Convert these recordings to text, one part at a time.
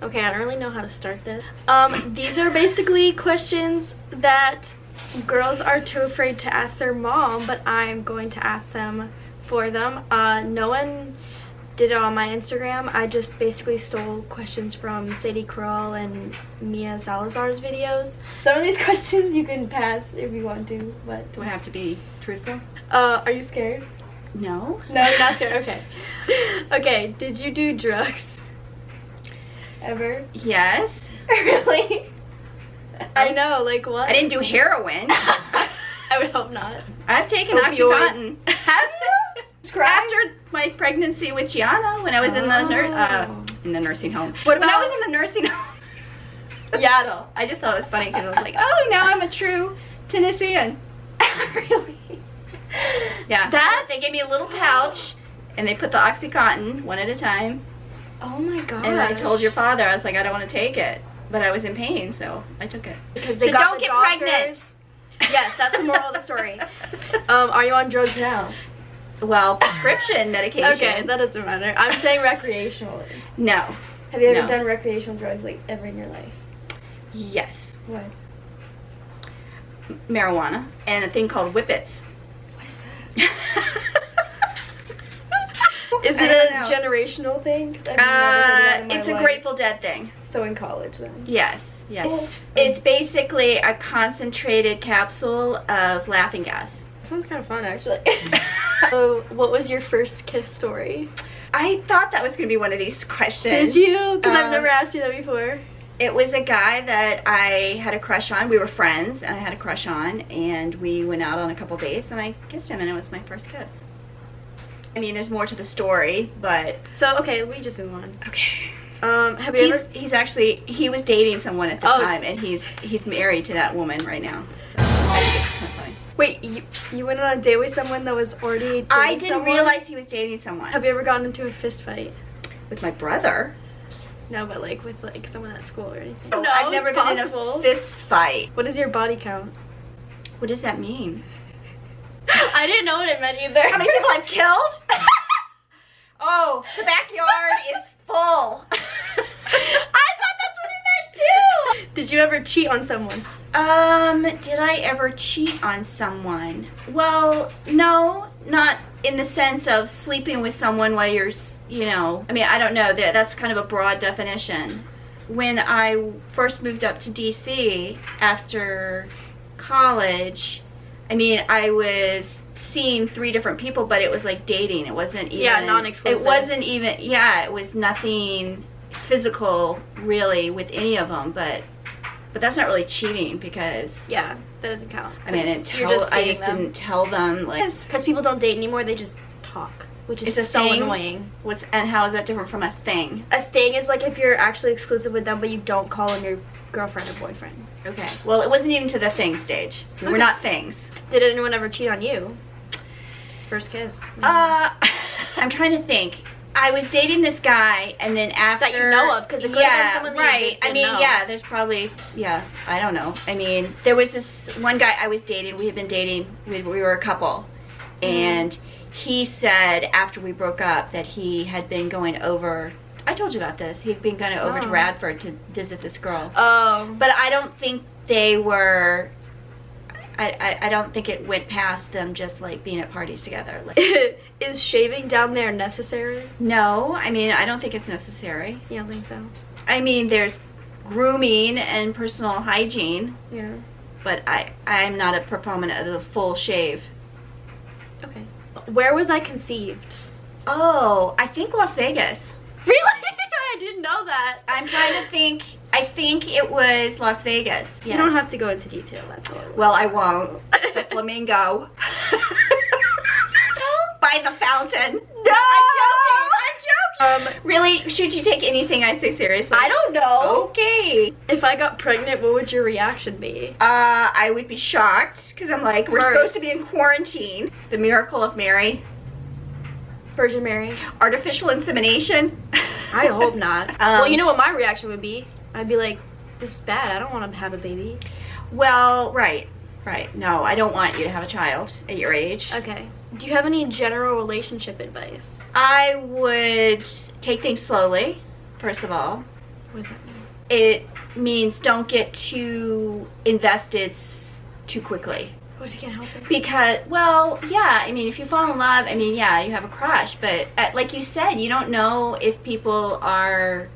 Okay, I don't really know how to start this. These are basically questions that girls are too afraid to ask their mom, but I'm going to ask them for them. No one did it on my Instagram. I just basically stole questions from Sadie Kroll and Mia Salazar's videos. Some of these questions you can pass if you want to, but... Do I have to be truthful? Are you scared? No. No, you're not scared? Okay. Okay, did you do drugs? Ever? Yes. Really? I know, like what? I didn't do heroin. I would hope not. I've taken Opioids. Oxycontin. Have you? After my pregnancy with Gianna, when I was in the nursing home. What when I about- was in the nursing home? Yaddle. I just thought it was funny because I was like, oh, now I'm a true Tennessean. Really? Yeah. They gave me a little pouch, and they put the Oxycontin one at a time. Oh my god. And I told your father, I was like, I don't want to take it, but I was in pain, so I took it. Because so don't get pregnant. Yes, that's the moral of the story. Are you on drugs now? Well, prescription medication. Okay, that doesn't matter. I'm saying recreationally. No. Have you ever done recreational drugs like ever in your life? Yes. What? Marijuana and a thing called whippets. What is that? Is it a generational thing? 'Cause I've never heard of that in my it's a life. Grateful Dead thing. So in college then? Yes. Yes. It's basically a concentrated capsule of laughing gas. Sounds kind of fun, actually. So, what was your first kiss story? I thought that was going to be one of these questions. Did you? Because I've never asked you that before. It was a guy that I had a crush on. We were friends, and I had a crush on, and we went out on a couple dates, and I kissed him, and it was my first kiss. I mean, there's more to the story, but... So, okay, we just move on. Okay. Have you ever... He's actually, he was dating someone at the time, and he's married to that woman right now. So, it's kind of funny. Wait, you went on a date with someone that was already dating I didn't someone? realize he was dating someone. Have you ever gotten into a fist fight? With my brother? No, but like with like someone at school or anything. No, No, I've never been in a fist fight. What is your body count? What does that mean? I didn't know what it meant either. How many people I've killed? Oh, the backyard is full. I thought that's what it meant too. Did you ever cheat on someone? Did I ever cheat on someone? Well, no, not in the sense of sleeping with someone while you're, you know, I mean, I don't know, that's kind of a broad definition. When I first moved up to DC after college, I mean, I was seeing 3 different people, but it was like dating. It wasn't even... Yeah, non-exclusive. It wasn't even... Yeah, it was nothing physical, really, with any of them, but that's not really cheating because... Yeah, that doesn't count. I mean, I just didn't tell them, like... Because people don't date anymore, they just talk, which is It's a so thing? annoying. And how is that different from a thing? A thing is like if you're actually exclusive with them, but you don't call them your girlfriend or boyfriend. Okay. Well, it wasn't even to the thing stage. We're not things. Did anyone ever cheat on you? First kiss? I'm trying to think. I was dating this guy, and then after... That you know of, because it could have been someone that you right. just I didn't mean, know. yeah, there's probably... Yeah, I don't know. I mean, there was this one guy I was dating. We had been dating. We were a couple. And he said, after we broke up, that he had been going over... I told you about this. He'd been going over to Radford to visit this girl. Oh. But I don't think they were... I don't think it went past them just like being at parties together. Like, is shaving down there necessary? no, I mean, I don't think it's necessary. You don't think so? I mean, there's grooming and personal hygiene, Yeah. but I'm not a proponent of the full shave. Okay. Where was I conceived? Oh, I think Las Vegas. Really? I didn't know that. I'm trying to think. I think it was Las Vegas. Yes. You don't have to go into detail, that's all. Well, I won't. The flamingo. By the fountain. No! I'm joking. Really? Should you take anything I say seriously? I don't know. Okay. If I got pregnant, what would your reaction be? I would be shocked because I'm like, we're supposed to be in quarantine. The miracle of Mary. Virgin Mary? Artificial insemination. I hope not. Well, you know what my reaction would be? I'd be like, this is bad. I don't want to have a baby. Well, right. No, I don't want you to have a child at your age. Okay. Do you have any general relationship advice? I would take things slowly, first of all. What does that mean? It means don't get too invested too quickly. What if you can't help it? Because, well, yeah, I mean, if you fall in love, I mean, yeah, you have a crush, but like you said, you don't know if people are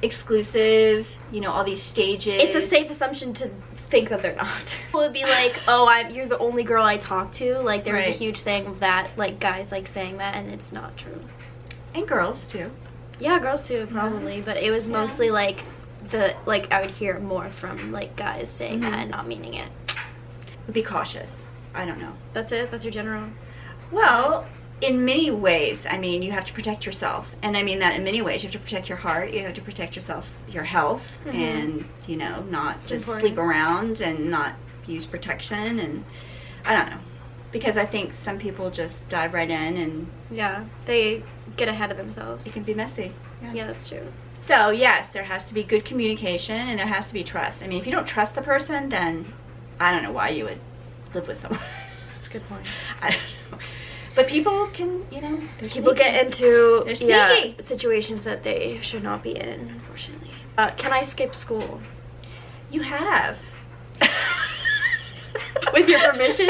exclusive, you know, all these stages. It's a safe assumption to think that they're not. People would be like, oh, you're the only girl I talk to. Like, there was a huge thing of that, like, guys, like, saying that, and it's not true. And girls, too. Yeah, girls, too, probably, but it was mostly, like, I would hear more from, like, guys saying that and not meaning it. Be cautious. I don't know. That's it? That's your general? Well, in many ways, I mean, you have to protect yourself. And I mean that in many ways. You have to protect your heart. You have to protect yourself, your health, and, you know, not just sleep around and not use protection. And I don't know. Because I think some people just dive right in and... Yeah, they get ahead of themselves. It can be messy. Yeah, that's true. So, yes, there has to be good communication and there has to be trust. I mean, if you don't trust the person, then I don't know why you would live with someone. That's a good point. I don't know. But people can, you know, people get into situations that they should not be in, unfortunately. Can I skip school? You have. With your permission?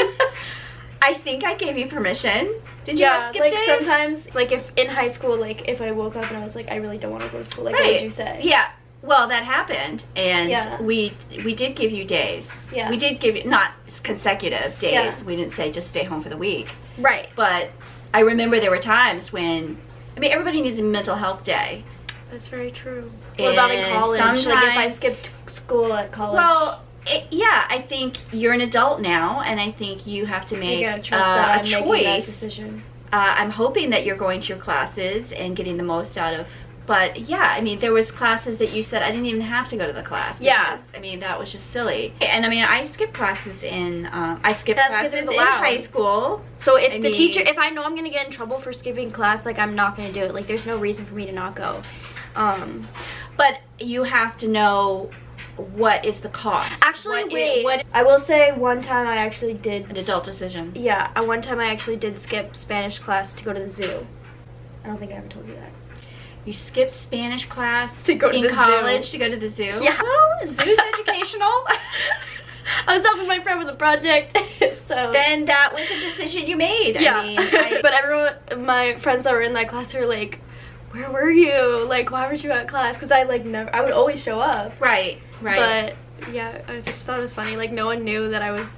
I think I gave you permission. Did you skip like days? Sometimes, like if in high school, like if I woke up and I was like, I really don't want to go to school, like what would you say? Yeah. Well, that happened, and we did give you days. Yeah. We did give you, not consecutive days. Yeah. We didn't say just stay home for the week. Right. But I remember there were times when, I mean, everybody needs a mental health day. That's very true. What about in college? Like if I skipped school at college? Well, yeah, I think you're an adult now, and I think you have to make trust that I'm choice. Making that decision. I'm hoping that you're going to your classes and getting the most out of. But yeah, I mean, there was classes that you said I didn't even have to go to the class. Because, I mean, that was just silly. And I mean, I skipped classes in classes in high school. So if if I know I'm gonna get in trouble for skipping class, like I'm not gonna do it. Like there's no reason for me to not go. But you have to know what is the cost. Actually, I will say one time I actually did an adult decision. Yeah, one time I actually did skip Spanish class to go to the zoo. I don't think I ever told you that. You skipped Spanish class to go to the college zoo. To go to the zoo? Yeah. Well, zoo's educational. I was helping my friend with a project, so... Then that was a decision you made. Yeah. I mean, but everyone, my friends that were in that class were like, where were you? Like, why weren't you at class? Because I would always show up. Right. But, yeah, I just thought it was funny. Like, no one knew that I was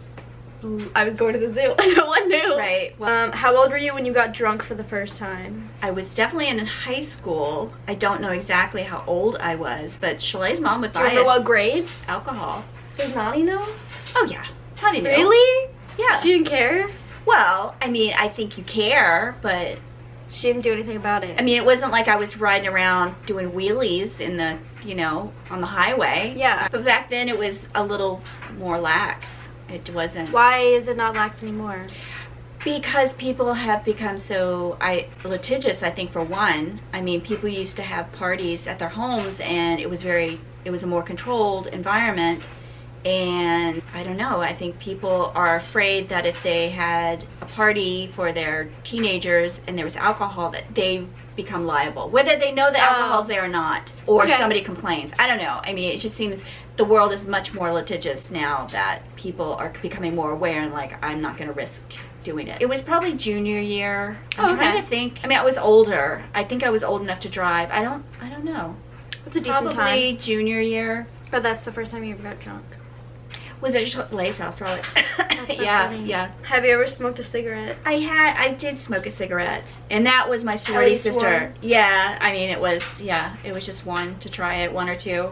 going to the zoo. No one knew. Right. How old were you when you got drunk for the first time? I was definitely in high school. I don't know exactly how old I was, but Shalee's mom would buy us. Do you remember what grade? Alcohol. Does Nani know? Oh, yeah. Nani knew. Really? Yeah. She didn't care? Well, I mean, I think you care, but... She didn't do anything about it. I mean, it wasn't like I was riding around doing wheelies in the, you know, on the highway. Yeah. But back then it was a little more lax. It wasn't. Why is it not lax anymore? Because people have become so litigious, I think, for one. I mean, people used to have parties at their homes, and it was a more controlled environment. And I don't know, I think people are afraid that if they had a party for their teenagers and there was alcohol, that they become liable. Whether they know the alcohol's there or not, or somebody complains. I don't know. I mean, it just seems the world is much more litigious now that people are becoming more aware and like, I'm not going to risk doing it. It was probably junior year. I'm trying to think. I mean, I was older. I think I was old enough to drive. I don't know. It's a decent time. Probably junior year. But that's the first time you ever got drunk. Was at Shalee's house, probably. That's so yeah, funny. yeah. Have you ever smoked a cigarette? I did smoke a cigarette, and that was my sorority sister. One? Yeah, I mean, it was just one to try it, one or two.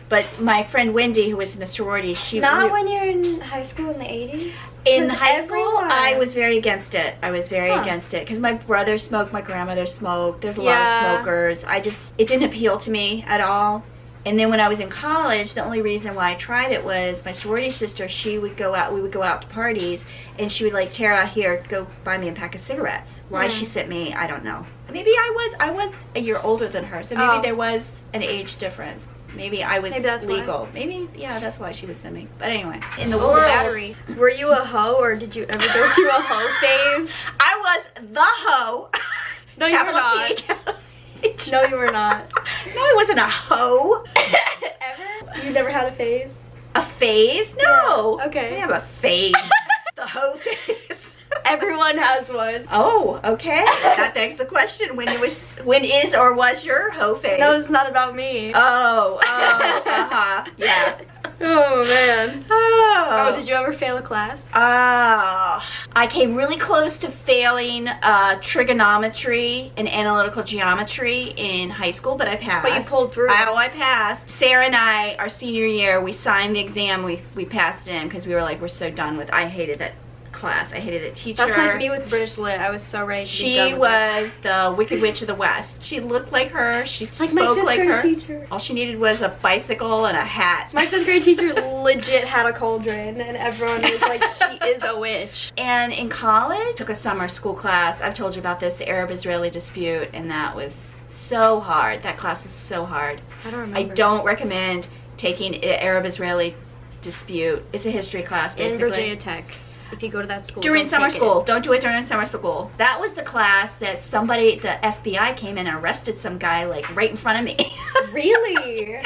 But my friend Wendy, who was in the sorority, when you're in high school in the 80s? In high school, I was very against it. I was very against it because my brother smoked, my grandmother smoked. There's a lot of smokers. It didn't appeal to me at all. And then when I was in college, the only reason why I tried it was my sorority sister, we would go out to parties, and she would like, Tara, here, go buy me a pack of cigarettes. Why she sent me, I don't know. Maybe I was a year older than her, so maybe there was an age difference. Maybe I was legal. Why. Maybe, yeah, that's why she would send me. But anyway, in the world, battery. Were you a hoe, or did you ever go through a hoe phase? I was the hoe. No, you were not. age. No, you were not. No, I wasn't a hoe. Ever? You never had a phase? A phase? No. Yeah, okay. I have a phase. The hoe phase. Everyone has one. Oh, okay. That begs the question: when is or was your hoe phase? No, it's not about me. Yeah. Oh man. Oh. Did you ever fail a class? I came really close to failing trigonometry and analytical geometry in high school, but I passed. But you pulled through. I passed. Sarah and I, our senior year, we signed the exam. We passed it in because we were like, we're so done with. I hated that class. I hated the teacher. That's like me with British Lit. I was so ready to be done She with was the Wicked Witch of the West. She looked like her. She like my spoke fifth like grade her. teacher. All she needed was a bicycle and a hat. My 5th grade teacher legit had a cauldron, and everyone was like, she is a witch. And in college, took a summer school class. I've told you about this, the Arab-Israeli dispute, and that was so hard. That class was so hard. I don't remember. I don't recommend taking Arab-Israeli dispute. It's a history class, In basically. Virginia Tech. If you go to that school. During don't summer take school. Don't do it during summer school. That was the class that somebody, the FBI came in and arrested some guy like right in front of me. Really?